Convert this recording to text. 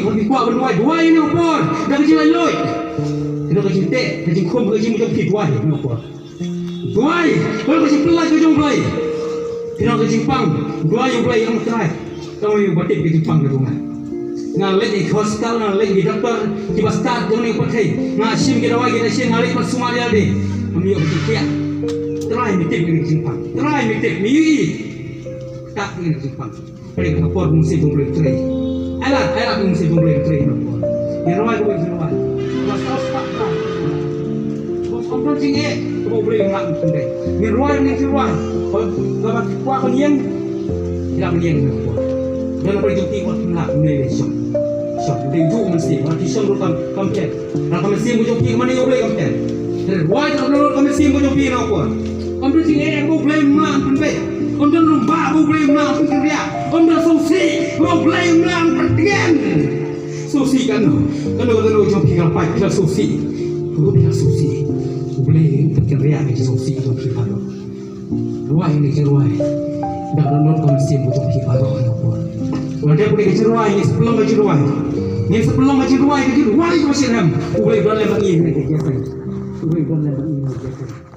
คนมีกว่าเป็นด้วยด้วยนี่ปอดดังจริงเลยเราก็จริงเตะจริงคมก็จริงมันจะผิดด้วยนี่ปอดด้วยเราก็จริงพลายก็จงเลยเราก็จริงปังด้วยยังเลยยังตายต้องอยู่บัดติดก็จริงปังกันตรงนั้นngalit di hospital ngalit di dokter di start jong ni pakai ngasim kita wagi kita sih ngalit pas semua dia deh kami yang bertiga try mitip ni simpang try mitip ni tak ni simpang paling kapor mesti boleh try alat mesti boleh try ni rawai boleh rawai mas kau tak bos kompon sing boleh ngat sendiri ni rawai ni rawai kalau kuat kalian tidak kalian dan apa itu tiwat nak mulai besok dari itu mesti mati semua kampen nak mesti muncul pi mana yang boleh kampen dan why tak nak mesti muncul pi nak apa kampen sini yang boleh mang penbe kampen rumba boleh mang pengeria kampen sosi boleh mang pendian sosi kan muncul pi kampai kita sosi boleh pengeria kita sosi itu kita ruai ini ruai dan nak mesti muncul pi baru apa Wadah boleh kejeruai ni sebelum kejeruai. Ni sebelum kejeruai itu masih ram. Boleh berlalu lagi ni kejeruai. Boleh berlalu lagi ni kejeruai.